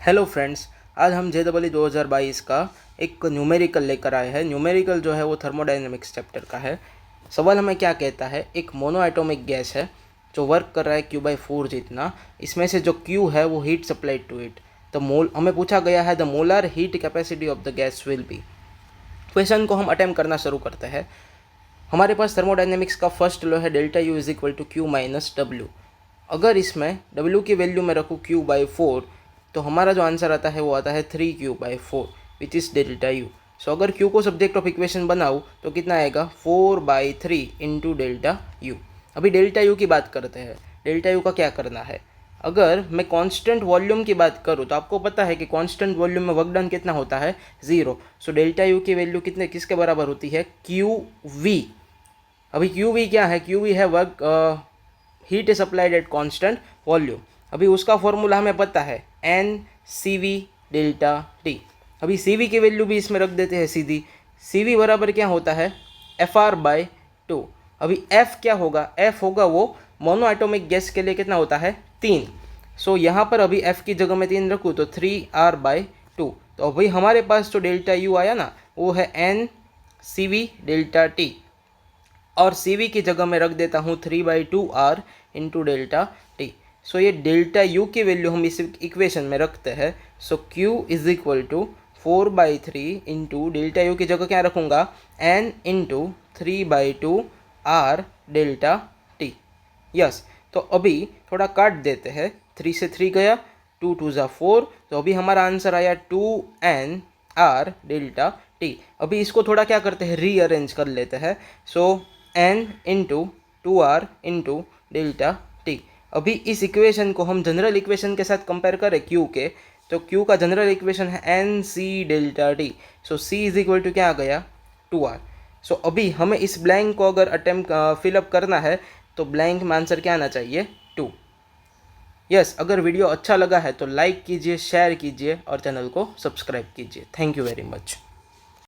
Hello friends, आज हम JEE 2022 का एक न्यूमेरिकल लेकर आए हैं। न्यूमेरिकल जो है वो थर्मोडायनेमिक्स चैप्टर का है। सवाल हमें क्या कहता है, एक मोनो एटॉमिक गैस है जो वर्क कर रहा है Q/4 जितना। इसमें से जो Q है वो heat supplied to it. The mole हमें पूछा गया है the molar heat capacity of the gas will be. Question को हम अटेम्प्ट करना शुरू करते हैं। हमारे पास थर्मोडायनेमिक्स का फर्स्ट लॉ है delta U is equal to Q minus W। अगर इसमें W की वैल्यू में रखूँ Q/4 तो हमारा जो आंसर आता है वो आता है 3Q/4 which is delta U। सो अगर Q को सब्जेक्ट ऑफ इक्वेशन बनाऊँ तो कितना आएगा 4/3 इंटू डेल्टा U। अभी डेल्टा U की बात करते हैं। डेल्टा U का क्या करना है, अगर मैं कांस्टेंट वॉल्यूम की बात करूँ तो आपको पता है कि कांस्टेंट वॉल्यूम में वर्क डन कितना होता है 0। सो डेल्टा U की वैल्यू किसके बराबर होती है QV। अभी QV क्या है, QV है work heat is applied at constant volume. अभी उसका फॉर्मूला हमें पता है NCV डेल्टा T। अभी CV की वैल्यू भी इसमें रख देते हैं सीधी। CV बराबर क्या होता है FR/2। अभी F क्या होगा, F होगा वो मोनो एटॉमिक गैस के लिए कितना होता है 3। सो यहाँ पर अभी F की जगह में 3 रखूँ तो 3R/2। तो अभी हमारे पास जो डेल्टा U आया ना वो है NCV डेल्टा T, और CV की जगह में रख देता हूँ 3/2R इंटू डेल्टा T। सो ये डेल्टा U की वैल्यू हम इस इक्वेशन में रखते हैं। So Q is equal to 4/3 into delta U की जगह क्या रखूँगा N into 3/2R delta T। Yes, तो अभी थोड़ा काट देते हैं। 3 से 3 गया, 2 2 ज़ा 4, तो अभी हमारा आंसर आया 2NR डेल्टा T। अभी इसको थोड़ा क्या करते हैं, रीअरेंज कर लेते हैं। सो N into 2R into delta T। अभी इस इक्वेशन को हम जनरल इक्वेशन के साथ कंपेयर करें Q के, तो Q का जनरल इक्वेशन है NC delta T। So C is equal to क्या आ गया 2R। सो अभी हमें इस ब्लैंक को अगर अटेम्प्ट फिलअप करना है तो ब्लैंक में आंसर क्या आना चाहिए 2। यस, अगर वीडियो अच्छा लगा है तो लाइक कीजिए, शेयर कीजिए और चैनल को सब्सक्राइब कीजिए। Thank you very much.